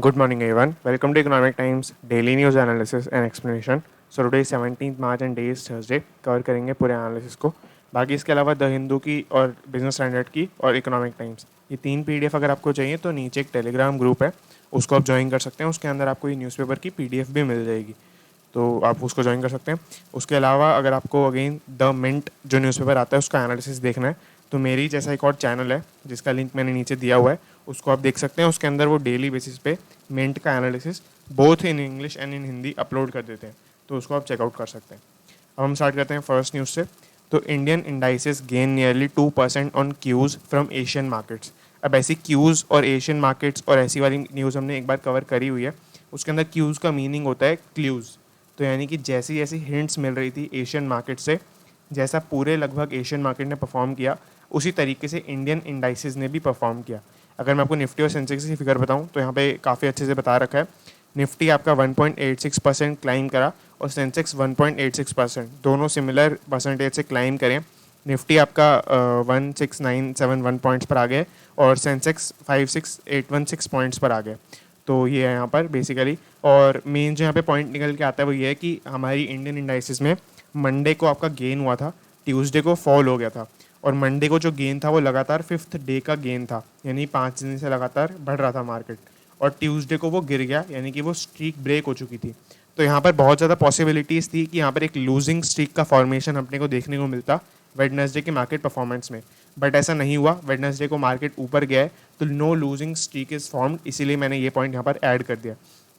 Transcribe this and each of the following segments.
Good morning, everyone. Welcome to Economic Times Daily News Analysis and Explanation. So today is 17th March and day is Thursday. Cover करेंगे पूरे analysis को. बाकी इसके अलावा the Hindu की और बिजनेस स्टैंडर्ड की और इकोनॉमिक टाइम्स ये 3 पीडीएफ अगर आपको चाहिए तो नीचे एक टेलीग्राम ग्रुप है, उसको आप ज्वाइन कर सकते हैं. उसके अंदर आपको ये न्यूज़पेपर की पीडीएफ भी मिल जाएगी, तो आप उसको ज्वाइन कर सकते हैं. उसके अलावा अगर आपको अगेन द मिंट जो न्यूज़पेपर आता है उसका एनालिसिस देखना है तो मेरी जैसा एक और चैनल है जिसका लिंक मैंने नीचे दिया हुआ है, उसको आप देख सकते हैं. उसके अंदर वो डेली बेसिस पे मिंट का analysis both in English and in Hindi upload कर देते हैं, तो उसको आप चेकआउट कर सकते हैं. अब हम स्टार्ट करते हैं फर्स्ट न्यूज़ से. तो Indian indices gain nearly 2% on cues from Asian markets. अब ऐसी क्यूज़ और एशियन मार्केट्स और ऐसी वाली न्यूज़ हमने एक बार कवर करी हुई है. उसके अंदर क्यूज़ का मीनिंग होता है क्ल्यूज़, तो यानी कि जैसी जैसी हिंट्स मिल रही थी एशियन मार्केट से, जैसा पूरे लगभग एशियन मार्केट ने परफॉर्म किया उसी तरीके से इंडियन इंडाइसेस ने भी परफॉर्म किया. अगर मैं आपको निफ्टी और सेंसेक्स की फिगर बताऊं तो यहाँ पे काफ़ी अच्छे से बता रखा है. निफ्टी आपका 1.86% क्लाइम करा और सेंसेक्स 1.86%, दोनों सिमिलर परसेंटेज से क्लाइम करें. निफ्टी आपका 1697 पॉइंट्स पर आ गए और सेंसेक्स 56816 पॉइंट्स पर आ गए. तो ये है यहाँ पर बेसिकली. और मेन जो यहाँ पे पॉइंट निकल के आता है वो ये है कि हमारी इंडियन इंडाइसिस में मंडे को आपका गेन हुआ था, ट्यूसडे को फॉल हो गया था, और मंडे को जो गेन था वो लगातार 5th डे का गेन था, यानी 5 दिन से लगातार बढ़ रहा था मार्केट. और ट्यूसडे को वो गिर गया, यानी कि वो स्ट्रीक ब्रेक हो चुकी थी. तो यहाँ पर बहुत ज़्यादा पॉसिबिलिटीज़ थी कि यहाँ पर एक लूजिंग स्ट्रीक का फॉर्मेशन अपने को देखने को मिलता वेडनेसडे के मार्केट परफॉर्मेंस में, बट ऐसा नहीं हुआ. वेडनेसडे को मार्केट ऊपर गया है तो no losing streak is formed, इसीलिए मैंने ये पॉइंट यहाँ पर ऐड कर दिया.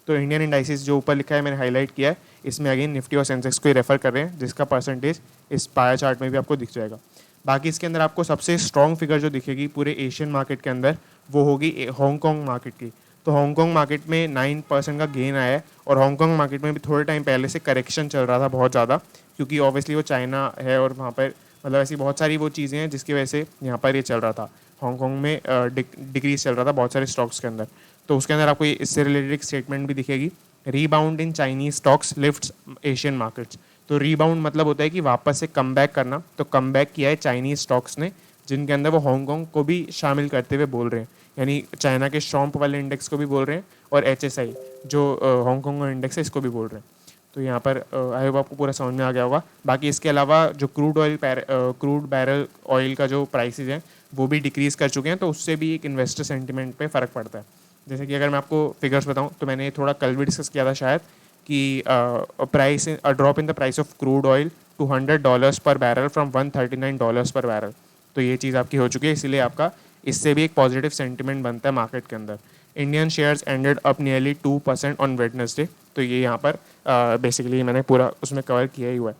तो इंडियन इंडाइसिस जो ऊपर लिखा है मैंने हाईलाइट किया है, इसमें अगेन निफ्टी और सेंसेक्स को ही रेफर कर रहे हैं, जिसका परसेंटेज इस पाया चार्ट में भी आपको दिख जाएगा. बाकी इसके अंदर आपको सबसे स्ट्रॉन्ग फिगर जो दिखेगी पूरे एशियन मार्केट के अंदर वो होगी हांगकॉन्ग मार्केट की. तो हांगकॉन्ग मार्केट में 9% का गेन आया है, और हांगकॉन्ग मार्केट में भी थोड़े टाइम पहले से करेक्शन चल रहा था बहुत ज़्यादा, क्योंकि ऑब्वियसली वो चाइना है और वहाँ पर मतलब ऐसी बहुत सारी वो चीज़ें हैं जिसकी वजह से यहाँ पर ये चल रहा था. हांगकॉन्ग में डिक्रीज चल रहा था बहुत सारे स्टॉक्स के अंदर. तो उसके अंदर आपको ये इससे रिलेटेड एक स्टेटमेंट भी दिखेगी, rebound in Chinese stocks lifts Asian markets. तो रीबाउंड मतलब होता है कि वापस से कम बैक करना, तो कम बैक किया है चाइनीज स्टॉक्स ने, जिनके अंदर वो हांगकॉन्ग को भी शामिल करते हुए बोल रहे हैं, यानी चाइना के शॉम्प वाले इंडेक्स को भी बोल रहे हैं और HSI जो हांगकॉन्ग इंडेक्स है इसको भी बोल रहे हैं. तो यहाँ पर आई होप आपको पूरा समझ में आ गया होगा. बाकी इसके अलावा जो क्रूड बैरल ऑयल का जो प्राइसेज हैं वो भी डिक्रीज़ कर चुके हैं, तो उससे भी एक इन्वेस्टर सेंटिमेंट पे फ़र्क पड़ता है. जैसे कि अगर मैं आपको फिगर्स बताऊं तो मैंने थोड़ा कल भी डिस्कस किया था शायद कि drop in the price of crude oil to $100 per barrel from $139 पर बैरल. तो ये चीज़ आपकी हो चुकी है, इसीलिए आपका इससे भी एक पॉजिटिव सेंटिमेंट बनता है मार्केट के अंदर. Indian shares ended up nearly 2% on Wednesday. तो ये यहाँ पर बेसिकली मैंने पूरा उसमें कवर किया ही हुआ है.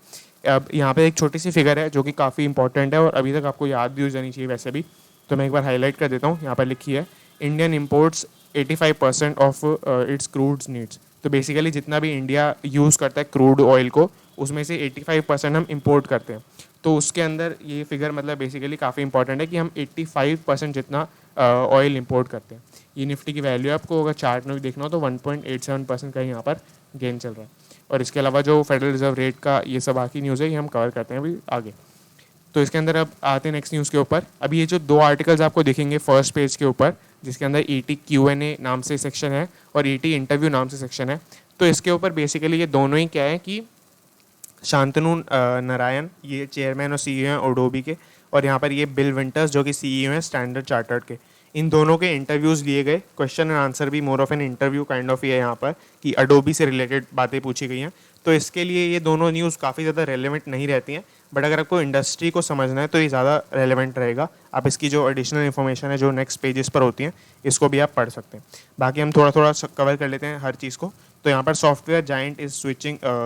अब यहाँ पे एक छोटी सी फिगर है जो कि काफ़ी इंपॉर्टेंट है और अभी तक आपको याद भी हो जानी चाहिए वैसे भी, तो मैं एक बार हाईलाइट कर देता हूँ. यहाँ पर लिखी है Indian imports 85% of its crude needs. तो बेसिकली जितना भी इंडिया यूज़ करता है क्रूड ऑयल को, उसमें से 85% हम इंपोर्ट करते हैं. तो उसके अंदर ये फिगर मतलब बेसिकली काफ़ी इंपॉर्टेंट है कि हम 85% जितना ऑयल इंपोर्ट करते हैं. ये निफ्टी की वैल्यू है, आपको अगर चार्ट में भी देखना हो तो 1.87% का यहाँ पर गेन चल रहा है. और इसके अलावा जो फेडरल रिजर्व रेट का ये सब बाकी न्यूज़ है ये हम कवर करते हैं अभी आगे. तो इसके अंदर अब आते हैं नेक्स्ट न्यूज़ के ऊपर. अभी ये जो 2 आर्टिकल्स आपको दिखेंगे फर्स्ट पेज के ऊपर, जिसके अंदर ET Q&A नाम से सेक्शन है और ET इंटरव्यू नाम से सेक्शन है. तो इसके ऊपर बेसिकली ये दोनों ही क्या है कि शांतनु नारायण ये चेयरमैन और CEO हैं ओडोबी के, और यहाँ पर ये बिल विंटर्स जो कि CEO हैं स्टैंडर्ड चार्टर्ड के. इन दोनों के इंटरव्यूज़ लिए गए, क्वेश्चन एंड आंसर भी more of an interview kind of ये है यहाँ पर कि अडोबी से रिलेटेड बातें पूछी गई हैं. तो इसके लिए ये दोनों न्यूज़ काफ़ी ज़्यादा रेलेवेंट नहीं रहती हैं, बट अगर आपको इंडस्ट्री को समझना है तो ये ज़्यादा रेलेवेंट रहेगा. आप इसकी जो एडिशनल इन्फॉर्मेशन है जो नेक्स्ट पेजेस पर होती हैं इसको भी आप पढ़ सकते हैं. बाकी हम थोड़ा थोड़ा कवर कर लेते हैं हर चीज़ को. तो यहाँ पर software giant is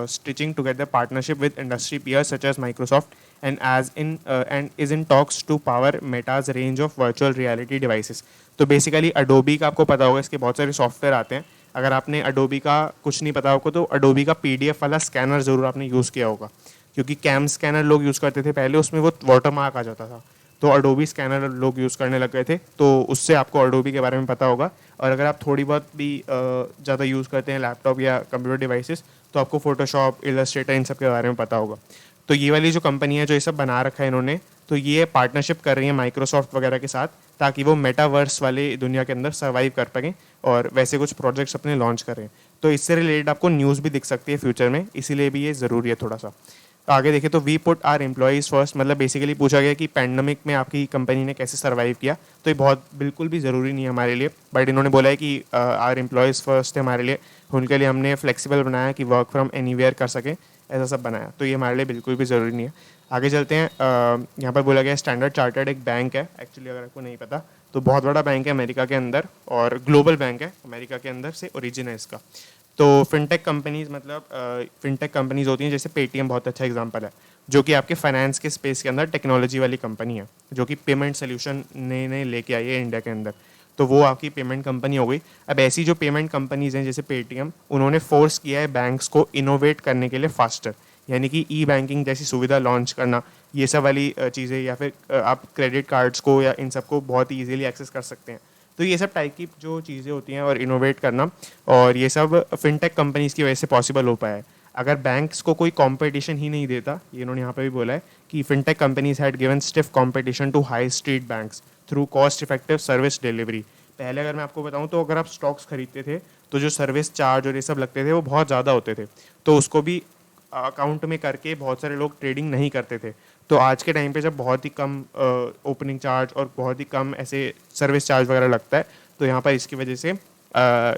stitching together partnership with industry peers such as Microsoft and is in talks to power Meta's range of virtual reality devices. तो बेसिकली अडोबी का आपको पता होगा, इसके बहुत सारे सॉफ्टवेयर आते हैं. अगर आपने अडोबी का कुछ नहीं पता होगा तो अडोबी का PDF वाला स्कैनर ज़रूर आपने यूज़ किया होगा, क्योंकि कैम स्कैनर लोग यूज़ करते थे पहले, उसमें वो वाटरमार्क आ जाता था. तो अडोबी स्कैनर लोग यूज़ करने लग गए थे, तो उससे आपको अडोबी के बारे में पता होगा. और अगर आप थोड़ी बहुत भी ज़्यादा यूज़ करते हैं लैपटॉप या कंप्यूटर डिवाइसेस तो आपको फोटोशॉप, इलस्ट्रेटर इन सब के बारे में पता होगा. तो ये वाली जो कंपनी है जो ये सब बना रखा है इन्होंने, तो ये पार्टनरशिप कर रही है माइक्रोसॉफ्ट वगैरह के साथ ताकि वो मेटावर्स वाले दुनिया के अंदर सर्वाइव कर पाएँ और वैसे कुछ प्रोजेक्ट्स अपने लॉन्च करें। तो इससे रिलेटेड आपको न्यूज़ भी दिख सकती है फ्यूचर में, इसीलिए भी ये ज़रूरी है थोड़ा सा। तो आगे देखें तो we put our employees first, मतलब बेसिकली पूछा गया कि पैंडमिक में आपकी कंपनी ने कैसे सर्वाइव किया। तो ये बहुत बिल्कुल भी ज़रूरी नहीं है हमारे लिए, बट इन्होंने बोला है कि आर एम्प्लॉयज़ फर्स्ट है हमारे लिए, उनके लिए हमने फ्लेक्सिबल बनाया कि वर्क फ्रॉम एनीवेयर कर सकें, ऐसा सब बनाया। तो ये हमारे लिए बिल्कुल भी ज़रूरी नहीं है। आगे चलते हैं। यहाँ पर बोला गया स्टैंडर्ड चार्टर्ड एक बैंक है, एक्चुअली अगर आपको नहीं पता तो बहुत बड़ा बैंक है अमेरिका के अंदर और ग्लोबल बैंक है, अमेरिका के अंदर से ओरिजिन है इसका। तो फिनटेक कंपनीज, मतलब फिनटेक कंपनीज होती हैं, जैसे पेटीएम बहुत अच्छा एग्जांपल है, जो कि आपके फाइनेंस के स्पेस के अंदर टेक्नोलॉजी वाली कंपनी है, जो कि पेमेंट सोल्यूशन नए लेके आई है इंडिया के अंदर। तो वो आपकी पेमेंट कंपनी हो गई। अब ऐसी जो पेमेंट कंपनीज हैं जैसे पेटीएम, उन्होंने फोर्स किया है बैंक्स को इनोवेट करने के लिए फास्टर, यानी कि ई बैंकिंग जैसी सुविधा लॉन्च करना, ये सब वाली चीज़ें, या फिर आप क्रेडिट कार्ड्स को या इन सबको बहुत ही ईजिली एक्सेस कर सकते हैं। तो ये सब टाइप की जो चीज़ें होती हैं और इनोवेट करना, और ये सब फिनटेक कंपनीज की वजह से पॉसिबल हो पाया है। अगर बैंक्स को कोई कंपटीशन ही नहीं देता, ये इन्होंने यहाँ पे भी बोला है कि fintech companies had given stiff competition to high street banks through cost effective service delivery. पहले अगर मैं आपको बताऊँ तो अगर आप स्टॉक्स खरीदते थे तो जो सर्विस चार्ज और ये सब लगते थे वो बहुत ज़्यादा होते थे, तो उसको भी अकाउंट में करके बहुत सारे लोग ट्रेडिंग नहीं करते थे। तो आज के टाइम पे जब बहुत ही कम ओपनिंग चार्ज और बहुत ही कम ऐसे सर्विस चार्ज वगैरह लगता है, तो यहाँ पर इसकी वजह से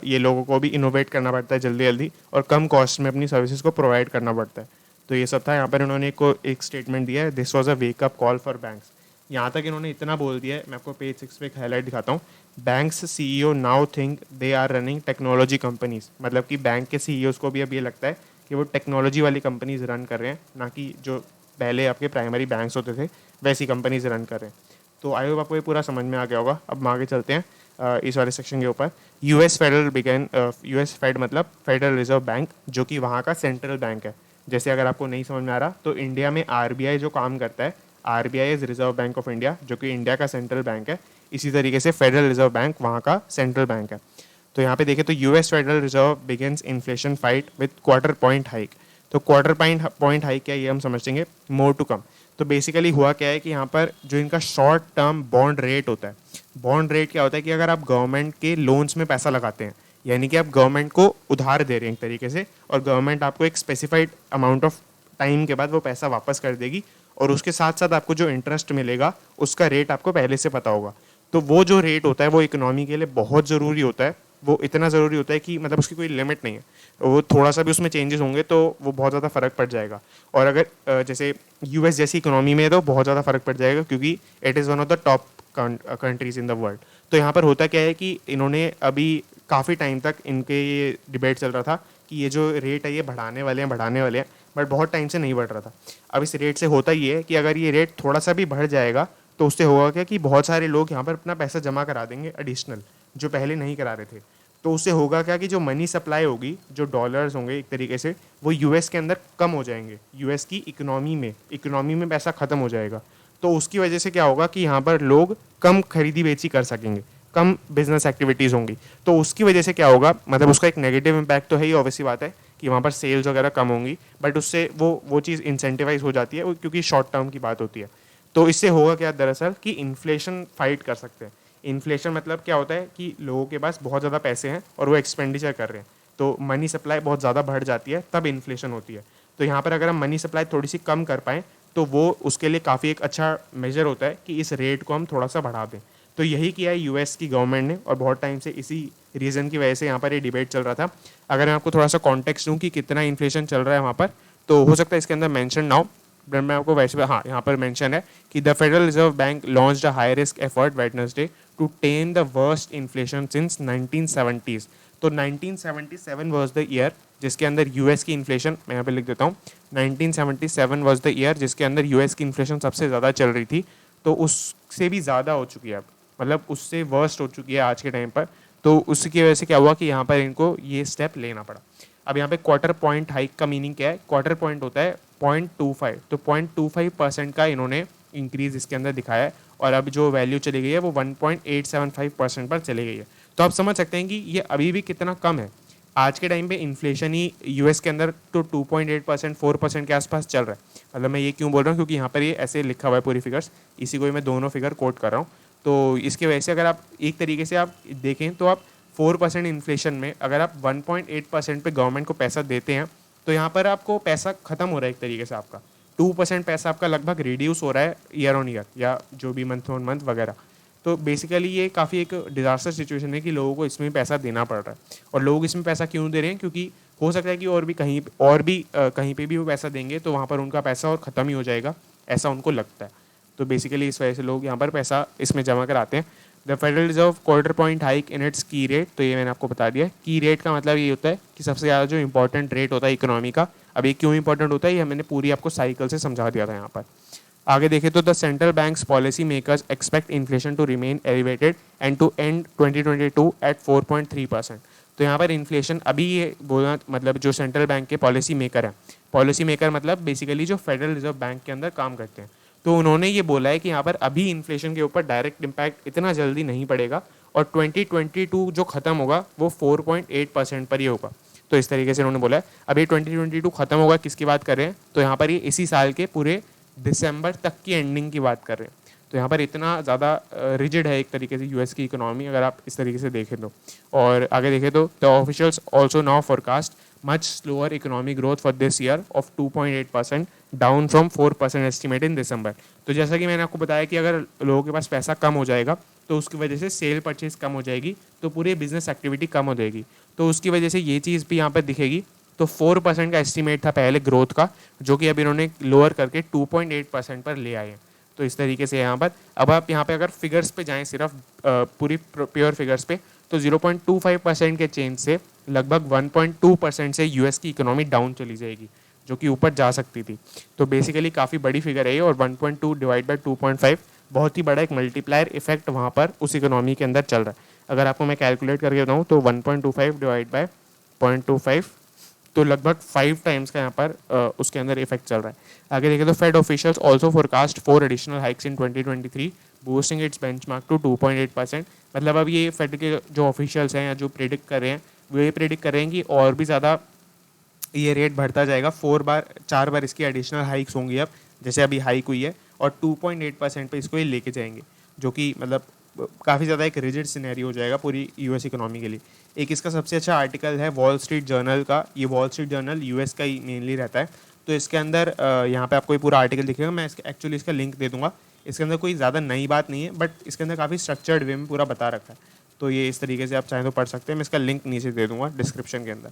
ये लोगों को भी इनोवेट करना पड़ता है जल्दी जल्दी और कम कॉस्ट में अपनी सर्विसेज को प्रोवाइड करना पड़ता है। तो ये सब था। यहाँ पर इन्होंने एक स्टेटमेंट दिया है, this was a wake up call for banks. यहाँ तक इन्होंने इतना बोल दिया है, मैं आपको पेज 6 पे एक हाईलाइट दिखाता हूँ। Banks CEO now think they are running technology companies, मतलब कि बैंक के सीईओज को भी अब ये लगता है कि वो टेक्नोलॉजी वाली कंपनीज रन कर रहे हैं, ना कि जो पहले आपके प्राइमरी बैंक्स होते थे वैसी कंपनीज रन कर रहे हैं। तो आई होप आपको ये पूरा समझ में आ गया होगा। अब हम आगे चलते हैं इस वाले सेक्शन के ऊपर। यूएस फेड मतलब फेडरल रिजर्व बैंक, जो कि वहाँ का सेंट्रल बैंक है। जैसे अगर आपको नहीं समझ में आ रहा तो इंडिया में आरबीआई जो काम करता है, RBI is reserve bank of India, जो कि इंडिया का सेंट्रल बैंक है। इसी तरीके से फेडरल रिजर्व बैंक वहाँ का सेंट्रल बैंक है। तो यहाँ पे देखें तो US federal reserve begins inflation fight with quarter point hike. तो क्वार्टर पॉइंट हाइक क्या है ये हम समझेंगे, मोर टू कम। तो बेसिकली हुआ क्या है कि यहाँ पर जो इनका शॉर्ट टर्म बॉन्ड रेट होता है, बॉन्ड रेट क्या होता है कि अगर आप गवर्नमेंट के लोन्स में पैसा लगाते हैं, यानी कि आप गवर्नमेंट को उधार दे रहे हैं एक तरीके से, और गवर्नमेंट आपको एक स्पेसिफाइड अमाउंट ऑफ टाइम के बाद वो पैसा वापस कर देगी, और उसके साथ साथ आपको जो इंटरेस्ट मिलेगा उसका रेट आपको पहले से पता होगा। तो वो जो रेट होता है वो इकोनॉमी के लिए बहुत ज़रूरी होता है। वो इतना ज़रूरी होता है कि मतलब उसकी कोई लिमिट नहीं है, वो थोड़ा सा भी उसमें चेंजेस होंगे तो वो बहुत ज़्यादा फ़र्क पड़ जाएगा। और अगर जैसे यूएस जैसी इकोनॉमी में है तो बहुत ज़्यादा फ़र्क पड़ जाएगा, क्योंकि it is one of the top countries in the world. तो यहाँ पर होता क्या है कि इन्होंने अभी काफ़ी टाइम तक इनके ये डिबेट चल रहा था कि ये जो रेट है ये बढ़ाने वाले हैं, बट बहुत टाइम से नहीं बढ़ रहा था। अब इस रेट से होता ये है कि अगर ये रेट थोड़ा सा भी बढ़ जाएगा तो उससे होगा क्या कि बहुत सारे लोग यहाँ पर अपना पैसा जमा करा देंगे एडिशनल, जो पहले नहीं करा रहे थे। तो उससे होगा क्या कि जो मनी सप्लाई होगी, जो डॉलर्स होंगे एक तरीके से, वो यूएस के अंदर कम हो जाएंगे। यूएस की इकोनॉमी में पैसा ख़त्म हो जाएगा। तो उसकी वजह से क्या होगा कि यहाँ पर लोग कम खरीदी बेची कर सकेंगे, कम बिजनेस एक्टिविटीज़ होंगी। तो उसकी वजह से क्या होगा, मतलब उसका एक नेगेटिव इम्पैक्ट तो है ही, ऑब्वियसली बात है कि वहाँ पर सेल्स वगैरह कम होंगी, बट उससे वो चीज़ इंसेंटिवाइज हो जाती है, क्योंकि शॉर्ट टर्म की बात होती है। तो इससे होगा क्या दरअसल कि इन्फ्लेशन फाइट कर सकते हैं। इन्फ्लेशन मतलब क्या होता है कि लोगों के पास बहुत ज़्यादा पैसे हैं और वो एक्सपेंडिचर कर रहे हैं, तो मनी सप्लाई बहुत ज़्यादा बढ़ जाती है, तब इन्फ्लेशन होती है। तो यहाँ पर अगर हम मनी सप्लाई थोड़ी सी कम कर पाएँ तो वो उसके लिए काफ़ी एक अच्छा मेजर होता है कि इस रेट को हम थोड़ा सा बढ़ा दें। तो यही किया है यूएस की गवर्नमेंट ने, और बहुत टाइम से इसी रीज़न की वजह से यहाँ पर ये डिबेट चल रहा था। अगर मैं आपको थोड़ा सा कॉन्टेक्स्ट दूँ कि कितना इन्फ्लेशन चल रहा है वहाँ पर, तो हो सकता है इसके अंदर मेंशन ना हो, बट मैं आपको वैसे हाँ यहाँ पर मेंशन है कि the Federal Reserve bank launched a high risk effort Wednesday to tame the worst inflation since 1970s। तो 1977 वाज द ईयर जिसके अंदर यूएस की इन्फ्लेशन, मैं यहाँ पे लिख देता हूँ, 1977 वाज द ईयर जिसके अंदर यूएस की इन्फ्लेशन सबसे ज़्यादा चल रही थी। तो उससे भी ज़्यादा हो चुकी है अब, मतलब उससे वर्स्ट हो चुकी है आज के टाइम पर। तो उसकी वजह से क्या हुआ कि यहाँ पर इनको ये स्टेप लेना पड़ा। अब यहाँ पे क्वार्टर पॉइंट हाइक का मीनिंग क्या है, क्वार्टर पॉइंट होता है 0.25, तो 0.25% का इन्होंने इंक्रीज इसके अंदर दिखाया है, और अब जो वैल्यू चली गई है वो 1.875% पर चली गई है। तो आप समझ सकते हैं कि ये अभी भी कितना कम है। आज के टाइम पे इन्फ्लेशन ही यूएस के अंदर तो 2.8% 4% के आसपास चल रहा है। मतलब मैं ये क्यों बोल रहा हूँ, क्योंकि यहाँ पर ये ऐसे लिखा हुआ है पूरी फिगर्स, इसी को ही मैं दोनों फिगर कोट कर रहा हूँ। तो इसकी वजह से अगर आप एक तरीके से आप देखें तो आप 4% इन्फ्लेशन में अगर आप 1.8% पे गवर्नमेंट को पैसा देते हैं तो यहाँ पर आपको पैसा खत्म हो रहा है एक तरीके से आपका 2% पैसा आपका लगभग रिड्यूस हो रहा है ईयर ऑन ईयर या जो भी मंथ ऑन मंथ वगैरह। तो बेसिकली ये काफ़ी एक डिज़ास्टर सिचुएशन है कि लोगों को इसमें पैसा देना पड़ रहा है। और लोग इसमें पैसा क्यों दे रहे हैं, क्योंकि हो सकता है कि और भी कहीं पे भी वो पैसा देंगे तो वहाँ पर उनका पैसा और ख़त्म ही हो जाएगा, ऐसा उनको लगता है। तो बेसिकली इस वजह से लोग यहाँ पर पैसा इसमें जमा कराते हैं। The Federal reserve quarter point hike in its की रेट, तो ये मैंने आपको बता दिया। की रेट का मतलब ये होता है कि सबसे ज़्यादा जो इंपॉर्टेंट रेट होता है इकोनॉमी का। अब ये क्यों इंपॉर्टेंट होता है ये मैंने पूरी आपको साइकिल से समझा दिया था यहाँ पर। आगे देखें तो the central bank's policy makers expect inflation to remain elevated and to end 2022 at 4.3%। तो यहाँ पर इन्फ्लेशन अभी ये बोलना मतलब जो सेंट्रल बैंक के पॉलिसी मेकर हैं, पॉलिसी मेकर मतलब बेसिकली जो फेडरल रिजर्व बैंक के अंदर काम करते हैं, तो उन्होंने ये बोला है कि यहाँ पर अभी इन्फ्लेशन के ऊपर डायरेक्ट इम्पैक्ट इतना जल्दी नहीं पड़ेगा और 2022 जो ख़त्म होगा वो 4.8% पर ही होगा। तो इस तरीके से उन्होंने बोला है। अभी 2022 ख़त्म होगा किसकी बात कर रहे हैं, तो यहाँ पर ये इसी साल के पूरे दिसंबर तक की एंडिंग की बात कर रहे हैं। तो यहाँ पर इतना ज़्यादा रिजिड है एक तरीके से यूएस की इकोनॉमी, अगर आप इस तरीके से देखें तो। और आगे देखें तो the officials also now forecast much slower economic growth for this year of 2.8%, down from 4% estimate in December. तो जैसा कि मैंने आपको बताया कि अगर लोगों के पास पैसा कम हो जाएगा तो उसकी वजह से सेल परचेज कम हो जाएगी, तो पूरी बिजनेस एक्टिविटी कम हो जाएगी, तो उसकी वजह से ये चीज़ भी यहाँ पर दिखेगी। तो 4% का एस्टिमेट था पहले ग्रोथ का, जो कि अभी इन्होंने लोअर करके 2.8% पर ले आए हैं। तो इस तरीके से यहाँ पर अब आप यहाँ पे अगर फिगर्स पे जाएं, सिर्फ पूरी प्योर फिगर्स पे, तो 0.25% के चेंज से लगभग 1.2% से यूएस की इकोनॉमी डाउन चली जाएगी, जो कि ऊपर जा सकती थी। तो बेसिकली काफ़ी बड़ी फिगर है ये, और 1.2 डिवाइड बाई 2.5 बहुत ही बड़ा एक मल्टीप्लायर इफेक्ट वहाँ पर उस इकोनॉमी के अंदर चल रहा है। अगर आपको मैं कैलकुलेट करके बताऊँ तो 1.25 डिवाइड बाई 0.25, तो लगभग 5 टाइम्स का यहाँ पर उसके अंदर इफेक्ट चल रहा है। आगे देखें तो Fed officials also forecast 4 additional hikes in 2023, boosting its benchmark to 2.8%। मतलब अब ये फेड के जो ऑफिशियल्स हैं या जो प्रेडिक्ट कर रहे हैं वो ये प्रेडिक्ट कर रहे हैं कि और भी ज़्यादा ये रेट बढ़ता जाएगा। 4 बार इसकी एडिशनल हाइक्स होंगी अब, जैसे अभी हाइक हुई है, और 2.8% पे इसको ये लेके जाएंगे, जो कि मतलब काफ़ी ज़्यादा एक रिजिड सिनेरियो हो जाएगा पूरी यूएस इकोनॉमी के लिए। एक इसका सबसे अच्छा आर्टिकल है वॉल स्ट्रीट जर्नल का। ये वॉल स्ट्रीट जर्नल यूएस का ही मेनली रहता है, तो इसके अंदर यहाँ पे आपको ये पूरा आर्टिकल दिखेगा। मैं एक्चुअली इसका लिंक दे दूँगा। इसके अंदर कोई ज़्यादा नई बात नहीं है, बट इसके अंदर काफ़ी स्ट्रक्चर्ड वे में पूरा बता रखा है, तो ये इस तरीके से आप चाहें तो पढ़ सकते हैं। मैं इसका लिंक नीचे दे दूँगा डिस्क्रिप्शन के अंदर।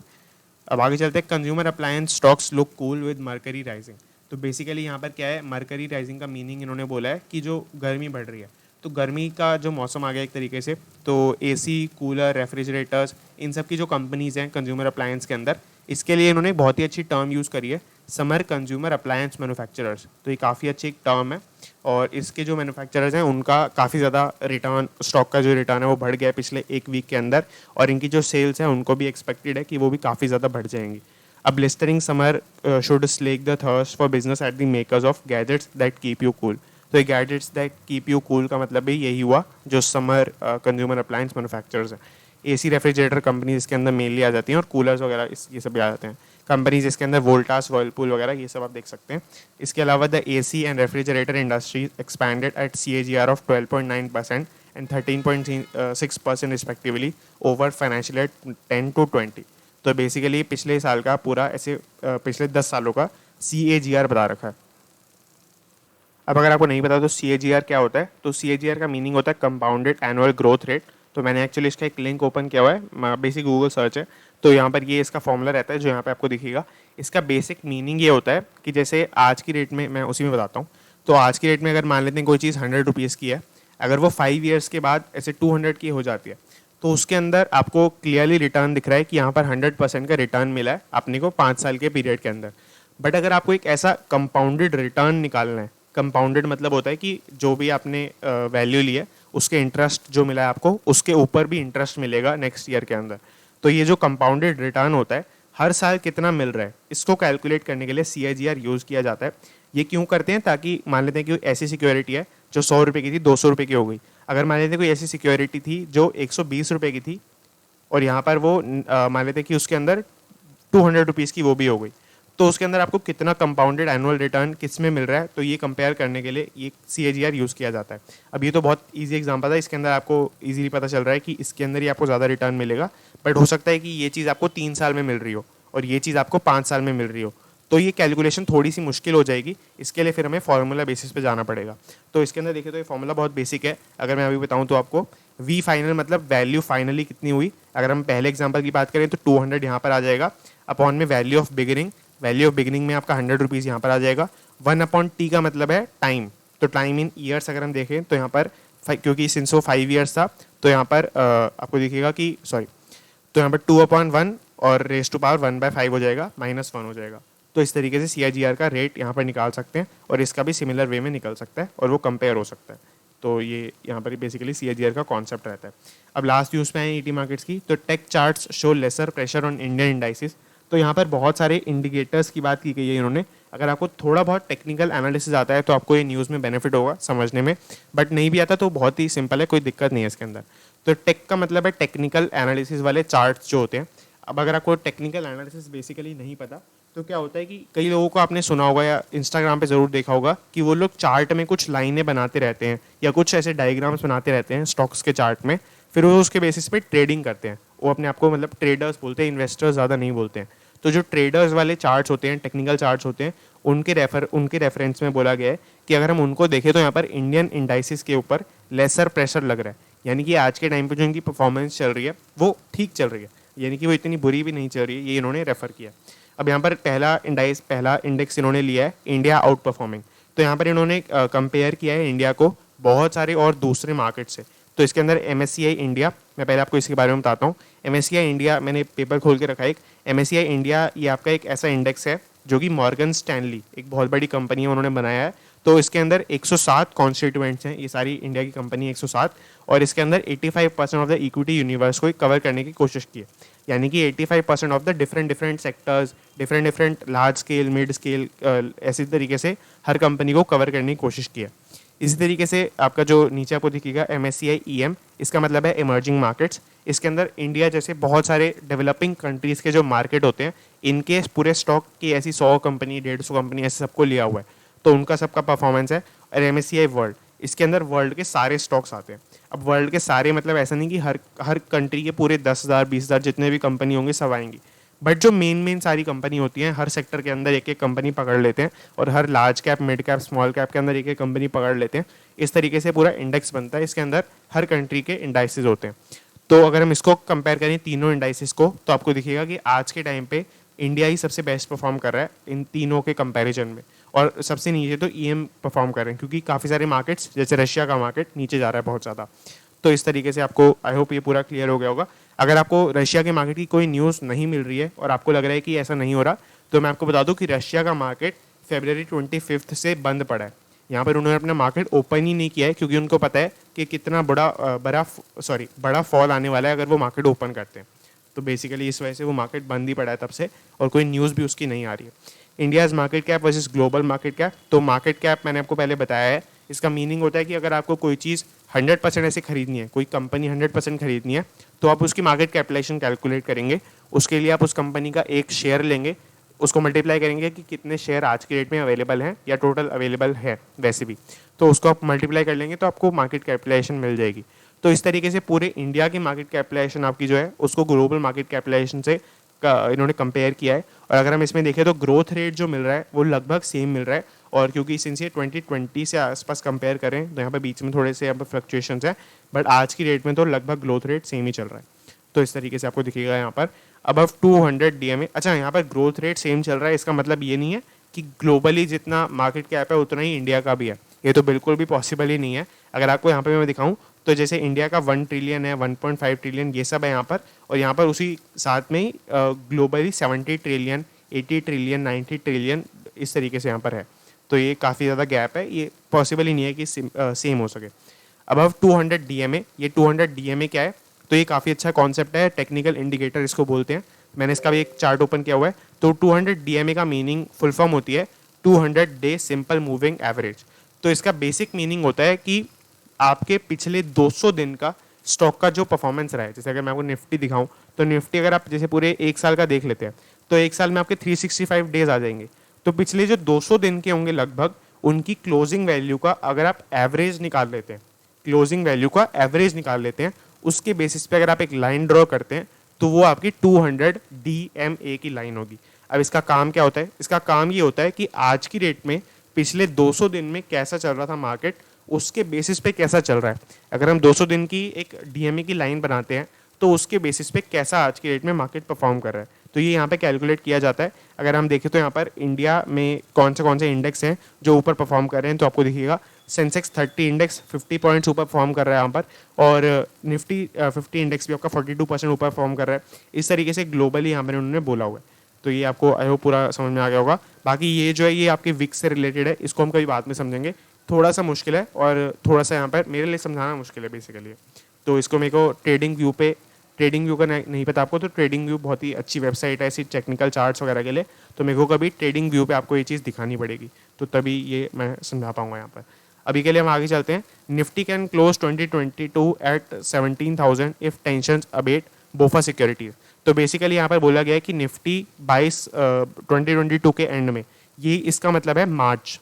अब आगे चलते हैं। Consumer appliance stocks look cool with mercury rising. तो बेसिकली यहाँ पर क्या है, मर्करी राइजिंग का मीनिंग इन्होंने बोला है कि जो गर्मी बढ़ रही है, तो गर्मी का जो मौसम आ गया एक तरीके से, तो एसी, कूलर, रेफ्रिजरेटर्स, इन सब की जो कंपनीज़ हैं कंज्यूमर अप्लायंस के अंदर, इसके लिए इन्होंने बहुत ही अच्छी टर्म यूज़ करी है, समर कंज्यूमर अप्लायंस मैन्युफैक्चरर्स। तो ये काफ़ी अच्छी एक टर्म है, और इसके जो मैन्युफैक्चरर्स हैं उनका काफ़ी ज़्यादा रिटर्न, स्टॉक का जो रिटर्न है वो बढ़ गया है पिछले एक वीक के अंदर, और इनकी जो सेल्स हैं उनको भी एक्सपेक्टेड है कि वो भी काफ़ी ज़्यादा बढ़ जाएंगी। अब blistering summer should slake the thirst for business at the makers of gadgets that keep you cool. तो ये gadgets that keep you cool का मतलब भी यही हुआ, जो समर कंज्यूमर अप्लायंस मैन्युफैक्चरर्स हैं। एसी, रेफ्रिजरेटर कंपनीज इसके अंदर मेनली आ जाती हैं, और कूलर्स वगैरह ये सब भी आ जाते हैं कंपनीज इसके अंदर, वोल्टास, वर्लपूल वगैरह ये सब आप देख सकते हैं। इसके अलावा the AC and refrigerator industry expanded at CAGR of 12.9% and 13.6% respectively over financial year 10 to 20। तो बेसिकली पिछले साल का पूरा ऐसे पिछले 10 सालों का CAGR बता रखा है। अब अगर आपको नहीं पता तो CAGR क्या होता है, तो CAGR का मीनिंग होता है कंपाउंडेड एनुअल ग्रोथ रेट। तो मैंने एक्चुअली इसका एक लिंक ओपन किया हुआ है, बेसिक गूगल सर्च है, तो यहाँ पर ये इसका फॉर्मूला रहता है जो यहाँ पे आपको दिखेगा। इसका बेसिक मीनिंग ये होता है कि जैसे आज की रेट में, मैं उसी में बताता हूँ, तो आज की रेट में अगर मान लेते हैं कोई चीज़ 100 रुपीज़ की है, अगर वो 5 ईयर्स के बाद ऐसे 200 की हो जाती है, तो उसके अंदर आपको क्लियरली रिटर्न दिख रहा है कि यहाँ पर 100% का रिटर्न मिला है अपने को 5 साल के पीरियड के अंदर। बट अगर आपको एक ऐसा कंपाउंडेड रिटर्न निकालना है, कंपाउंडेड मतलब होता है कि जो भी आपने वैल्यू ली है उसके इंटरेस्ट जो मिला है आपको, उसके ऊपर भी इंटरेस्ट मिलेगा नेक्स्ट ईयर के अंदर। तो ये जो कंपाउंडेड रिटर्न होता है, हर साल कितना मिल रहा है, इसको कैलकुलेट करने के लिए CAGR यूज़ किया जाता है। ये क्यों करते हैं, ताकि मान लेते हैं कि ऐसी सिक्योरिटी है जो 100 रुपये की थी 200 रुपये की हो गई। अगर मान लेते हैं कोई ऐसी सिक्योरिटी थी जो 120 रुपये की थी, और यहाँ पर वो मान लेते हैं कि उसके अंदर 200 रुपीज़ की वो भी हो गई, तो उसके अंदर आपको कितना कंपाउंडेड एनुअल रिटर्न किस में मिल रहा है, तो ये कंपेयर करने के लिए ये CAGR यूज़ किया जाता है। अब ये तो बहुत ईजी एग्जांपल है, इसके अंदर आपको ईजीली पता चल रहा है कि इसके अंदर ही आपको ज़्यादा रिटर्न मिलेगा, बट हो सकता है कि ये चीज़ आपको 3 साल में मिल रही हो और ये चीज़ आपको 5 साल में मिल रही हो, तो ये कैलकुलेशन थोड़ी सी मुश्किल हो जाएगी। इसके लिए फिर हमें फार्मूला बेसिस पे जाना पड़ेगा। तो इसके अंदर देखिए तो ये फार्मूला बहुत बेसिक है। अगर मैं अभी बताऊँ तो आपको वी फाइनल मतलब वैल्यू फाइनली कितनी हुई, अगर हम पहले एग्जाम्पल की बात करें तो 200 यहाँ पर आ जाएगा, अपॉन में वैल्यू ऑफ बिगिनिंग में आपका 100 रुपीज़ यहाँ पर आ जाएगा। 1/t का मतलब है टाइम, तो टाइम इन ईयर्स अगर हम देखें तो यहाँ पर क्योंकि सिंस वो 5 ईयर्स था तो यहाँ पर आपको दिखेगा कि तो यहाँ पर 2/1 और रेस टू पावर 1/5 हो जाएगा, -1 हो जाएगा। तो इस तरीके से CAGR का रेट यहाँ पर निकाल सकते हैं और इसका भी सिमिलर वे में निकल सकता है और वो कंपेयर हो सकता है। तो ये यहाँ पर बेसिकली CAGR का कॉन्सेप्ट रहता है। अब लास्ट यूज़ पे आए ET मार्केट्स की, तो tech charts show lesser pressure on Indian indices. तो यहाँ पर बहुत सारे इंडिकेटर्स की बात की गई है इन्होंने। अगर आपको थोड़ा बहुत टेक्निकल एनालिसिस आता है तो आपको ये न्यूज़ में बेनिफिट होगा समझने में, बट नहीं भी आता तो बहुत ही सिंपल है, कोई दिक्कत नहीं है इसके अंदर। तो टेक का मतलब है टेक्निकल एनालिसिस वाले चार्ट्स जो होते हैं। अब अगर आपको टेक्निकल एनालिसिस बेसिकली नहीं पता तो क्या होता है कि कई लोगों को आपने सुना होगा या इंस्टाग्राम पे ज़रूर देखा होगा कि वो लोग चार्ट में कुछ लाइनें बनाते रहते हैं या कुछ ऐसे डायग्राम्स बनाते रहते हैं स्टॉक्स के चार्ट में, फिर वो उसके बेसिस पे ट्रेडिंग करते हैं। वो अपने आप को मतलब ट्रेडर्स बोलते हैं, इन्वेस्टर्स ज़्यादा नहीं बोलते हैं। तो जो ट्रेडर्स वाले चार्ट्स होते हैं, टेक्निकल चार्ट्स होते हैं, उनके रेफरेंस में बोला गया है कि अगर हम उनको देखें तो यहाँ पर इंडियन इंडाइसिस के ऊपर लेसर प्रेशर लग रहा है, यानी कि आज के टाइम पे जो इनकी परफॉर्मेंस चल रही है वो ठीक चल रही है, यानी कि वो इतनी बुरी भी नहीं चल रही है, ये इन्होंने रेफर किया। अब यहाँ पर पहला इंडेक्स इन्होंने लिया है इंडिया आउट परफॉर्मिंग। तो यहाँ पर इन्होंने कंपेयर किया है इंडिया को बहुत सारे और दूसरे मार्केट से। तो इसके अंदर MSCI इंडिया, मैं पहले आपको इसके बारे में बताता हूँ। MSCI इंडिया मैंने पेपर खोल के रखा है एक। MSCI इंडिया ये आपका एक ऐसा इंडेक्स है जो कि मॉर्गन स्टैनली एक बहुत बड़ी कंपनी है उन्होंने बनाया है। तो इसके अंदर 107 कॉन्स्टिट्यूएंट्स हैं, ये सारी इंडिया की कंपनी 107, और इसके अंदर 85% ऑफ द इक्विटी यूनिवर्स को कवर करने की कोशिश की है, यानी कि 85% of the different sectors, different large scale, mid scale, ऐसी तरीके से हर कंपनी को कवर करने की कोशिश की है। इसी तरीके से आपका जो नीचे आपको दिखेगा MSCI EM, इसका मतलब है इमर्जिंग मार्केट्स। इसके अंदर इंडिया जैसे बहुत सारे डेवलपिंग कंट्रीज़ के जो मार्केट होते हैं इनके पूरे स्टॉक की ऐसी 100 कंपनी 150 कंपनी ऐसे सबको लिया हुआ है, तो उनका सबका परफॉर्मेंस है। और MSCI वर्ल्ड, इसके अंदर वर्ल्ड के सारे स्टॉक्स आते हैं। अब वर्ल्ड के सारे मतलब ऐसा नहीं कि हर कंट्री के पूरे 10,000 20,000 जितने भी कंपनी होंगे सब आएंगी, बट जो मेन सारी कंपनी होती हैं हर सेक्टर के अंदर एक एक कंपनी पकड़ लेते हैं, और हर large cap, mid cap, small cap के अंदर एक एक कंपनी पकड़ लेते हैं। इस तरीके से पूरा इंडेक्स बनता है, इसके अंदर हर कंट्री के इंडाइसेस होते हैं। तो अगर हम इसको कंपेयर करें तीनों इंडाइसेस को, तो आपको दिखेगा कि आज के टाइम पे इंडिया ही सबसे बेस्ट परफॉर्म कर रहा है इन तीनों के कंपैरिजन में, और सबसे नीचे तो EM परफॉर्म कर रहे हैं, क्योंकि काफ़ी सारे मार्केट्स जैसे रशिया का मार्केट नीचे जा रहा है बहुत ज़्यादा। तो इस तरीके से आपको आई होप ये पूरा क्लियर हो गया होगा। अगर आपको रशिया के मार्केट की कोई न्यूज़ नहीं मिल रही है और आपको लग रहा है कि ऐसा नहीं हो रहा, तो मैं आपको बता दूं कि रशिया का मार्केट February 25 से बंद पड़ा है। यहाँ पर उन्होंने अपना मार्केट ओपन ही नहीं किया है, क्योंकि उनको पता है कि कितना बड़ा फॉल आने वाला है अगर वो मार्केट ओपन करते हैं। तो बेसिकली इस वजह से वो मार्केट बंद ही पड़ा है तब से, और कोई न्यूज़ भी उसकी नहीं आ रही है। India's market cap versus global market cap, तो मार्केट कैप मैंने आपको पहले बताया है, इसका मीनिंग होता है कि अगर आपको कोई चीज़ 100% ऐसे खरीदनी है, कोई कंपनी 100% खरीदनी है, तो आप उसकी मार्केट कैपिटलाइजेशन कैलकुलेट करेंगे। उसके लिए आप उस कंपनी का एक शेयर लेंगे, उसको मल्टीप्लाई करेंगे कि कितने शेयर आज के डेट में अवेलेबल हैं या टोटल अवेलेबल है वैसे भी, तो उसको आप मल्टीप्लाई कर लेंगे तो आपको मार्केट कैपिटलाइजेशन मिल जाएगी। तो इस तरीके से पूरे इंडिया की मार्केट कैपिटलाइजेशन आपकी जो है उसको ग्लोबल मार्केट कैपिटलाइजेशन से इन्होंने कंपेयर किया है। और अगर हम इसमें देखें तो ग्रोथ रेट जो मिल रहा है वो लगभग सेम मिल रहा है, और क्योंकि सिंस ये 2020 से आसपास कंपेयर करें तो यहाँ पर बीच में थोड़े से यहाँ पर फ्लक्चुएशंस हैं, बट आज की डेट में तो लगभग ग्रोथ रेट सेम ही चल रहा है। तो इस तरीके से आपको दिखेगा यहाँ पर अबव 200 DMA। अच्छा, यहाँ पर ग्रोथ रेट सेम चल रहा है, इसका मतलब ये नहीं है कि ग्लोबली जितना मार्केट कैप है उतना ही इंडिया का भी है, ये तो बिल्कुल भी पॉसिबल ही नहीं है। अगर आपको यहाँ पे मैं दिखाऊँ तो जैसे इंडिया का 1 ट्रिलियन है, 1.5 ट्रिलियन ये सब है यहाँ पर, और यहाँ पर उसी साथ में ही ग्लोबली 70 ट्रिलियन, 80 ट्रिलियन, 90 ट्रिलियन इस तरीके से यहाँ पर है। तो ये काफ़ी ज़्यादा गैप है, ये पॉसिबल ही नहीं है कि सेम हो सके। अबव 200 DMA, ये 200 DMA क्या है, तो ये काफ़ी अच्छा कॉन्सेप्ट है, टेक्निकल इंडिकेटर इसको बोलते हैं। मैंने इसका भी एक चार्ट ओपन किया हुआ है। तो 200 DMA का मीनिंग फुल फॉर्म होती है 200 डे सिंपल मूविंग एवरेज। तो इसका बेसिक मीनिंग होता है कि आपके पिछले 200 दिन का स्टॉक का जो परफॉर्मेंस रहा है, जैसे अगर मैं आपको निफ्टी दिखाऊं तो निफ्टी अगर आप जैसे पूरे एक साल का देख लेते हैं तो एक साल में आपके 365 डेज आ जाएंगे। तो पिछले जो 200 दिन के होंगे लगभग, उनकी क्लोजिंग वैल्यू का अगर आप एवरेज निकाल लेते हैं, क्लोजिंग वैल्यू का एवरेज निकाल लेते हैं, उसके बेसिस पे अगर आप एक लाइन ड्रॉ करते हैं तो वो आपकी 200 DMA की लाइन होगी। अब इसका काम क्या होता है? इसका काम ये होता है कि आज की डेट में पिछले 200 दिन में कैसा चल रहा था मार्केट, उसके बेसिस पे कैसा चल रहा है। अगर हम 200 दिन की एक DMA की लाइन बनाते हैं तो उसके बेसिस पे कैसा आज की डेट में मार्केट परफॉर्म कर रहा है, तो ये यहाँ पे कैलकुलेट किया जाता है। अगर हम देखें तो यहाँ पर इंडिया में कौन से इंडेक्स हैं जो ऊपर परफॉर्म कर रहे हैं, तो आपको दिखेगा सेंसेक्स 30 इंडेक्स 50 पॉइंट्स ऊपर परफॉर्म कर रहा है यहाँ पर, और निफ्टी 50 इंडेक्स भी आपका 42% ऊपर परफॉर्म कर रहा है। इस तरीके से ग्लोबली यहाँ पर उन्होंने बोला हुआ है। तो ये आपको आई होप पूरा समझ में आ गया होगा। बाकी ये जो है ये आपके विक्स से रिलेटेड है, इसको हम कभी बाद में समझेंगे, थोड़ा सा मुश्किल है और थोड़ा सा यहाँ पर मेरे लिए समझाना मुश्किल है बेसिकली। तो इसको मेरे को ट्रेडिंग व्यू का नहीं पता आपको, तो ट्रेडिंग व्यू बहुत ही अच्छी वेबसाइट है ऐसी टेक्निकल चार्ट्स वगैरह के लिए, तो मेरे को कभी ट्रेडिंग व्यू पे आपको ये चीज़ दिखानी पड़ेगी, तो तभी ये मैं समझा पाऊंगा यहाँ पर। अभी के लिए हम आगे चलते हैं। Nifty can close 2022 at 17,000 if tension abate BofA Securities. तो बेसिकली यहाँ पर बोला गया है कि निफ्टी 2022 के एंड में, ये इसका मतलब है मार्च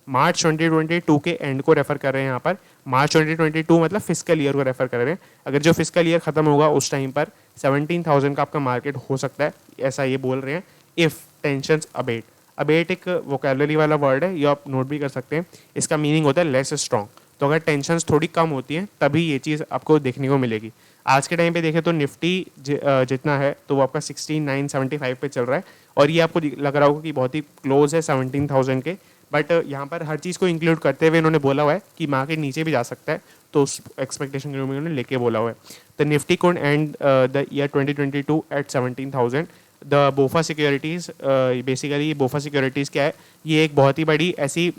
2022 के एंड को रेफर कर रहे हैं यहाँ पर। मार्च 2022 मतलब फिस्कल ईयर को रेफर कर रहे हैं। अगर जो फिस्कल ईयर खत्म होगा उस टाइम पर 17,000 का आपका मार्केट हो सकता है, ऐसा ये बोल रहे हैं। इफ़ टेंशन अबेट एक वोकैबुलरी वाला वर्ड है, ये आप नोट भी कर सकते हैं। इसका मीनिंग होता है लेस स्ट्रॉन्ग। तो अगर टेंशन थोड़ी कम होती हैं तभी ये चीज़ आपको देखने को मिलेगी। आज के टाइम पे देखें तो निफ्टी जितना है तो वो आपका 16,975 पे चल रहा है, और ये आपको लग रहा होगा कि बहुत ही क्लोज है 17,000 के। बट यहाँ पर हर चीज़ को इंक्लूड करते हुए इन्होंने बोला हुआ है कि मार्केट नीचे भी जा सकता है, तो उस एक्सपेक्टेशन के रूप में इन्होंने लेके बोला हुआ है। The Nifty could end the year 2022 at 17,000। The BofA Securities, basically BofA Securities क्या है? ये एक बहुत ही बड़ी ऐसी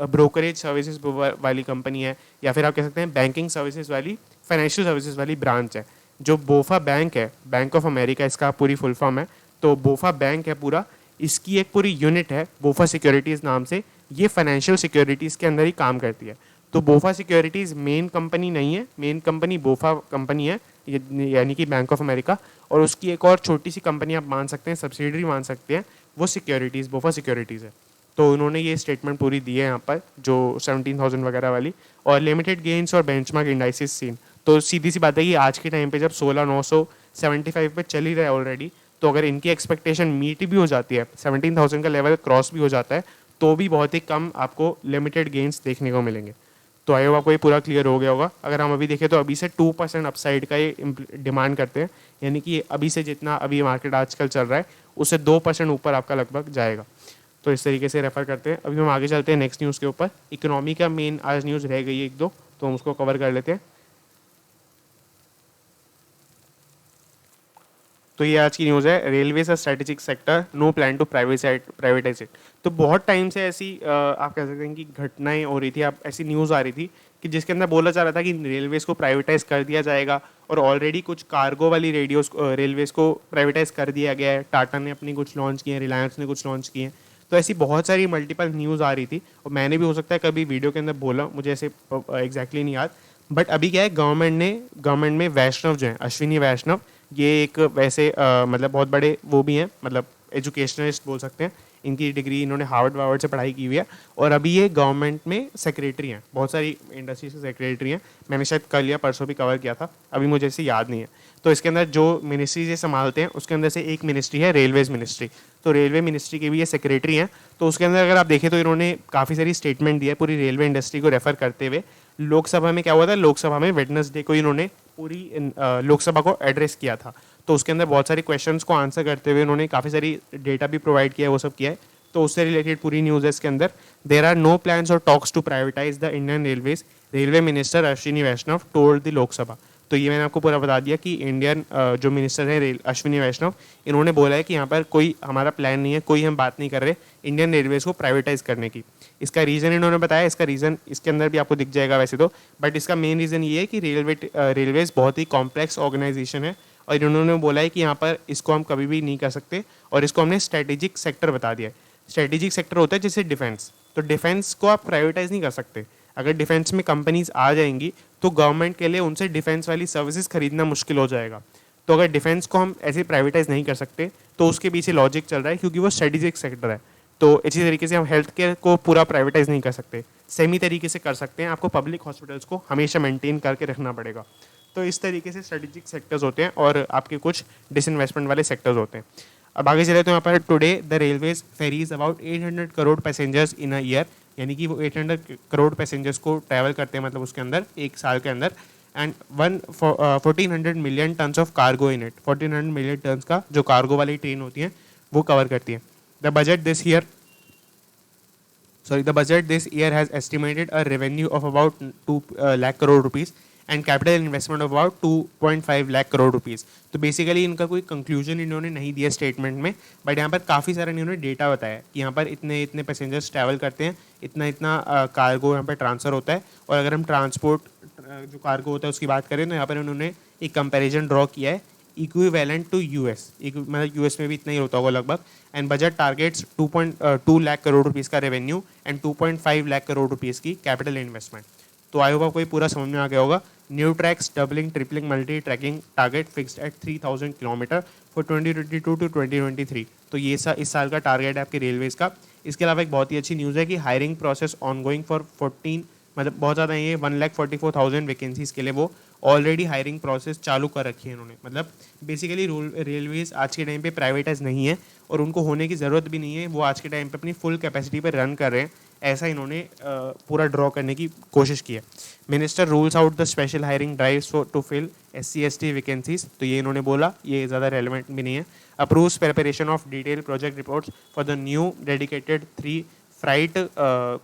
ब्रोकरेज सर्विसेज वाली कंपनी है, या फिर आप कह सकते हैं बैंकिंग सर्विसेज वाली, फाइनेंशियल सर्विसेज वाली ब्रांच है। जो बोफा बैंक है, बैंक ऑफ अमेरिका इसका पूरी फुल फॉर्म है, तो बोफा बैंक है पूरा, इसकी एक पूरी यूनिट है बोफा सिक्योरिटीज़ नाम से। ये फाइनेंशियल सिक्योरिटीज़ के अंदर ही काम करती है। तो बोफा सिक्योरिटीज़ मेन कंपनी नहीं है, मेन कंपनी बोफा कंपनी है, यानी कि बैंक ऑफ अमेरिका, और उसकी एक और छोटी सी कंपनी आप मान सकते हैं, सब्सिडरी मान सकते हैं, वो सिक्योरिटीज़ बोफा सिक्योरिटीज़ है। तो उन्होंने ये स्टेटमेंट पूरी दी है यहाँ पर, जो 17,000 वगैरह वाली, और लिमिटेड गेन्स और बेंचमार्क इंडाइसिस सीन। तो सीधी सी बात है कि आज के टाइम पे जब 16,975 पे चल ही रहा है ऑलरेडी, तो अगर इनकी एक्सपेक्टेशन मीट भी हो जाती है, 17,000 का लेवल क्रॉस भी हो जाता है, तो भी बहुत ही कम आपको लिमिटेड गेन्स देखने को मिलेंगे। तो आई होप आपको ये पूरा क्लियर हो गया होगा। अगर हम अभी देखें तो अभी से 2% अपसाइड का ये डिमांड करते हैं, यानी कि अभी से जितना अभी मार्केट आजकल चल रहा है उससे 2% ऊपर आपका लगभग जाएगा। तो इस तरीके से रेफर करते हैं। अभी हम आगे चलते हैं नेक्स्ट न्यूज़ के ऊपर। इकोनॉमी का मेन आज न्यूज़ रह गई है एक दो, तो हम उसको कवर कर लेते हैं। तो ये आज की न्यूज़ है, रेलवे का strategic sector, no plan to privatise it. तो बहुत टाइम से ऐसी आप कह सकते हैं कि घटनाएं हो रही थी, आप ऐसी न्यूज़ आ रही थी कि जिसके अंदर बोला जा रहा था कि रेलवेज़ को प्राइवेटाइज कर दिया जाएगा, और ऑलरेडी कुछ कार्गो वाली रेलवेज़ को प्राइवेटाइज कर दिया गया है। टाटा ने अपनी कुछ लॉन्च किए हैं, रिलायंस ने कुछ लॉन्च किए हैं। तो ऐसी बहुत सारी मल्टीपल न्यूज़ आ रही थी, और मैंने भी हो सकता है कभी वीडियो के अंदर बोला, मुझे ऐसे एग्जैक्टली नहीं याद। बट अभी क्या है, गवर्नमेंट में वैष्णव जो है, अश्विनी वैष्णव, ये एक वैसे मतलब बहुत बड़े वो भी हैं, मतलब एजुकेशनलिस्ट बोल सकते हैं। इनकी डिग्री इन्होंने हार्वर्ड से पढ़ाई की हुई है, और अभी ये गवर्नमेंट में सेक्रेटरी हैं, बहुत सारी इंडस्ट्रीज के सेक्रेटरी हैं। मैंने शायद कल या परसों भी कवर किया था, अभी मुझे ऐसे याद नहीं है। तो इसके अंदर जो मिनिस्ट्रीज ये संभालते हैं उसके अंदर से एक मिनिस्ट्री है रेलवेज मिनिस्ट्री। तो रेलवे मिनिस्ट्री के भी ये सेक्रेटरी हैं। तो उसके अंदर अगर आप देखें तो इन्होंने काफ़ी सारी स्टेटमेंट दी है पूरी रेलवे इंडस्ट्री को रेफर करते हुए। लोकसभा में क्या हुआ था, लोकसभा में वेडनेसडे को इन्होंने पूरी लोकसभा को एड्रेस किया था। तो उसके अंदर बहुत सारे क्वेश्चंस को आंसर करते हुए उन्होंने काफ़ी सारी डेटा भी प्रोवाइड किया है, वो सब किया है। तो उससे रिलेटेड पूरी न्यूज़ है इसके अंदर। There are no plans or talks to privatise the Indian Railways, railway minister Ashwini Vaishnaw told the Lok Sabha. तो ये मैंने आपको पूरा बता दिया कि इंडियन जो मिनिस्टर है अश्विनी वैष्णव, इन्होंने बोला है कि यहाँ पर कोई हमारा प्लान नहीं है, कोई हम बात नहीं कर रहे इंडियन रेलवेज़ को प्राइवेटाइज करने की। इसका रीज़न इन्होंने बताया, इसका रीज़न इसके अंदर भी आपको दिख जाएगा वैसे तो, बट इसका मेन रीज़न ये है कि रेलवेज़ बहुत ही कॉम्प्लेक्स ऑर्गेनाइजेशन है, और इन्होंने बोला है कि यहाँ पर इसको हम कभी भी नहीं कर सकते, और इसको हमने स्ट्रेटेजिक सेक्टर बता दिया है। स्ट्रेटेजिक सेक्टर होता है जैसे डिफेंस, तो डिफेंस को आप प्राइवेटाइज नहीं कर सकते। अगर डिफेंस में कंपनीज आ जाएंगी तो गवर्नमेंट के लिए उनसे डिफेंस वाली सर्विसेज खरीदना मुश्किल हो जाएगा। तो अगर डिफेंस को हम ऐसे प्राइवेटाइज नहीं कर सकते तो उसके पीछे लॉजिक चल रहा है क्योंकि वो स्ट्रेटेजिक सेक्टर है। तो इसी तरीके से हम हेल्थ केयर को पूरा प्राइवेटाइज नहीं कर सकते, सेमी तरीके से कर सकते हैं। आपको पब्लिक हॉस्पिटल्स को हमेशा मेंटेन करके रखना पड़ेगा। तो इस तरीके से स्ट्रेटेजिक सेक्टर्स होते हैं और आपके कुछ डिसइन्वेस्टमेंट वाले सेक्टर्स होते हैं। अब आगे चले तो यहाँ पर today the railways ferries about 800 crore passengers in a year, यानी कि वो 800 करोड़ पैसेंजर्स को ट्रैवल करते हैं, मतलब उसके अंदर एक साल के अंदर। And 1400 million tons of cargo in it, 1400 million turns का जो कार्गो वाली ट्रेन होती है वो कवर करती है। The budget this year has estimated a revenue of about 2 lakh crore rupees and capital investment of about 2.5 lakh crore rupees. तो बेसिकली इनका कोई कंक्लूजन इन्होंने नहीं दिया स्टेटमेंट में, बट यहाँ पर काफ़ी सारा इन्होंने डेटा बताया कि यहाँ पर इतने इतने पैसेंजर्स ट्रैवल करते हैं, इतना इतना कार्गो यहाँ पर ट्रांसफ़र होता है। और अगर हम ट्रांसपोर्ट जो कार्गो होता है उसकी बात करें तो यहाँ पर उन्होंने एक कंपैरिजन ड्रॉ किया है इक्विवेलेंट टू यूएस, मतलब यूएस में भी इतना ही होता होगा लगभग। And budget targets 2.2 lakh crore rupees का revenue and 2.5 lakh crore rupees की कैपिटल इन्वेस्टमेंट। तो आई होप आपको ये पूरा समझ में आ गया होगा। New tracks doubling tripling multi tracking target fixed at 3000 kilometre for 2022 to 2023। तो ये इस साल का टारगेट है आपके रेलवेज का। इसके अलावा एक बहुत ही अच्छी न्यूज़ है कि हायरिंग प्रोसेस ऑनगोइंग फॉर 14, मतलब बहुत ज़्यादा ये 1,44,000 वैकेंसीज़ के लिए वो ऑलरेडी हायरिंग प्रोसेस चालू कर रखी है इन्होंने। मतलब बेसिकली रेलवेज आज के टाइम पे प्राइवेटाइज नहीं है और उनको होने की ज़रूरत भी नहीं है, वो आज के टाइम पे अपनी फुल कैपेसिटी पर रन कर रहे हैं। ऐसा इन्होंने पूरा ड्रॉ करने की कोशिश की है। Minister rules out the special hiring drives to fill SC/ST vacancies, तो ये इन्होंने बोला, ये ज़्यादा रेलिवेंट भी नहीं है। Approves preparation of detail project reports for the new dedicated 3 freight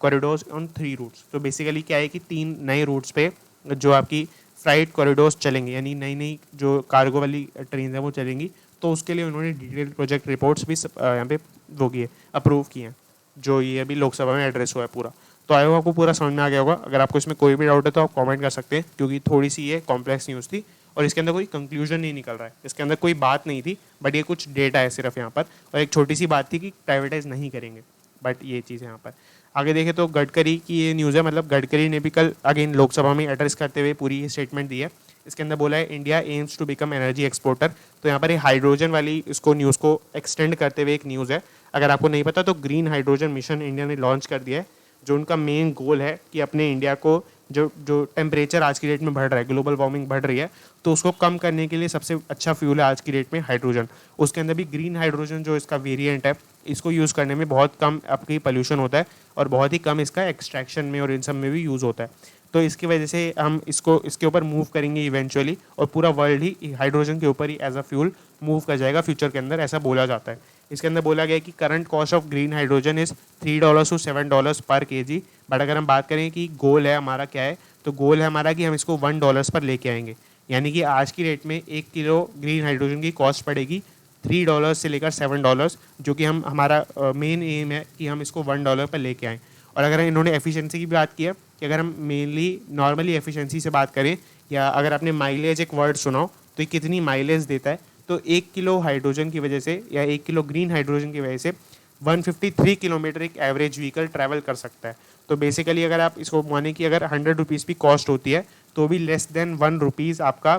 corridors on 3 routes. तो बेसिकली क्या है कि 3 नए रूट्स पे जो आपकी फ्राइट कॉरिडोर्स चलेंगे, यानी नई नई जो कार्गो वाली ट्रेन है वो चलेंगी, तो उसके लिए उन्होंने डिटेल प्रोजेक्ट रिपोर्ट्स भी यहाँ पे वो किए, अप्रूव किए हैं, जो ये अभी लोकसभा में एड्रेस हुआ है पूरा। तो आई होप आपको पूरा समझ में आ गया होगा। अगर आपको इसमें कोई भी डाउट है तो आप कमेंट कर सकते हैं, क्योंकि थोड़ी सी ये कॉम्प्लेक्स न्यूज़ थी और इसके अंदर कोई कंक्लूजन नहीं निकल रहा है, इसके अंदर कोई बात नहीं थी, बट ये कुछ डेटा है सिर्फ यहाँ पर। और एक छोटी सी बात थी कि प्राइवेटाइज नहीं करेंगे, बट ये चीज़ है यहाँ पर। आगे देखें तो गडकरी की ये न्यूज़ है, मतलब गडकरी ने भी कल अगेन लोकसभा में एड्रेस करते हुए पूरी ये स्टेटमेंट दी है। इसके अंदर बोला है India aims to become energy exporter. तो यहाँ पर ये हाइड्रोजन वाली इसको न्यूज़ को एक्सटेंड करते हुए एक न्यूज़ है। अगर आपको नहीं पता तो ग्रीन हाइड्रोजन मिशन इंडिया ने लॉन्च कर दिया है, जो उनका मेन गोल है कि अपने इंडिया को जो टेम्परेचर आज की डेट में बढ़ रहा है, ग्लोबल वार्मिंग बढ़ रही है, तो उसको कम करने के लिए सबसे अच्छा फ्यूल है आज की डेट में हाइड्रोजन। उसके अंदर भी ग्रीन हाइड्रोजन जो इसका वेरिएंट है, इसको यूज़ करने में बहुत कम आपकी पोल्यूशन होता है और बहुत ही कम इसका एक्सट्रैक्शन में और इन सब में भी यूज़ होता है। तो इसकी वजह से हम इसके ऊपर मूव करेंगे इवेंचुअली, और पूरा वर्ल्ड ही हाइड्रोजन के ऊपर ही एज अ फ्यूल मूव कर जाएगा फ्यूचर के अंदर, ऐसा बोला जाता है। इसके अंदर बोला गया है कि current cost of green hydrogen is $3 to $7 पर kg। बट अगर हम बात करें कि गोल है हमारा क्या है, तो गोल है हमारा कि हम इसको $1 पर लेके आएंगे। यानी कि आज की रेट में 1 किलो ग्रीन हाइड्रोजन की कॉस्ट पड़ेगी $3 से लेकर $7, जो कि हमारा मेन एम है कि हम इसको $1 पर लेके आएँ। और अगर इन्होंने एफिशिएंसी की बात की है कि अगर हम मेनली नॉर्मली एफिशिएंसी से बात करें, या अगर आपने माइलेज एक वर्ड सुनाओ तो ये कितनी माइलेज देता है, तो 1 किलो हाइड्रोजन की वजह से या 1 किलो ग्रीन हाइड्रोजन की वजह से 153 किलोमीटर एक एवरेज व्हीकल ट्रैवल कर सकता है। तो बेसिकली अगर आप इसको माने कि अगर 100 रुपीज़ भी कॉस्ट होती है तो भी लेस देन 1 रुपीज़ आपका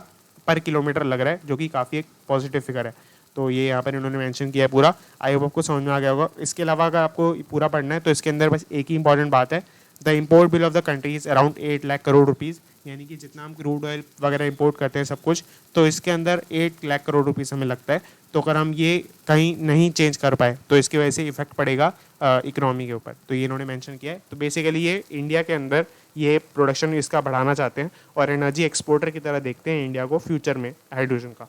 पर किलोमीटर लग रहा है, जो कि काफ़ी एक पॉजिटिव फिगर है। तो ये यहाँ पर इन्होंने मेंशन किया है पूरा। आई होप आपको समझ में आ गया होगा। इसके अलावा अगर आपको पूरा पढ़ना है तो इसके अंदर बस एक ही इंपॉर्टेंट बात है, the import bill of the country is around 8 lakh crore rupees, यानी कि जितना हम क्रूड ऑयल वगैरह इंपोर्ट करते हैं सब कुछ, तो इसके अंदर 8 लाख करोड़ रुपीज़ हमें लगता है। तो अगर हम ये कहीं नहीं चेंज कर पाए तो इसकी वजह से इफेक्ट पड़ेगा इकोनॉमी के ऊपर, तो ये इन्होंने मेंशन किया है। तो बेसिकली ये इंडिया के अंदर ये प्रोडक्शन इसका बढ़ाना चाहते हैं और एनर्जी एक्सपोर्टर की तरह देखते हैं इंडिया को फ्यूचर में हाइड्रोजन का।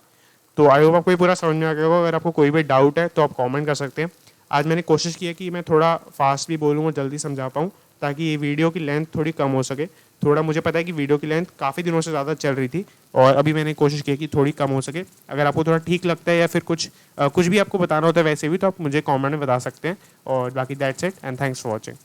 तो आई होप आपको ये पूरा समझ में आ गया होगा। अगर आपको कोई भी डाउट है तो आप कमेंट कर सकते हैं। आज मैंने कोशिश की है कि मैं थोड़ा फास्ट भी बोलूँ और जल्दी समझा पाऊँ, ताकि ये वीडियो की लेंथ थोड़ी कम हो सके। थोड़ा मुझे पता है कि वीडियो की लेंथ काफ़ी दिनों से ज़्यादा चल रही थी और अभी मैंने कोशिश की कि थोड़ी कम हो सके। अगर आपको थोड़ा ठीक लगता है या फिर कुछ भी आपको बताना होता है वैसे भी, तो आप मुझे कमेंट में बता सकते हैं। और बाकी that's it and thanks for watching.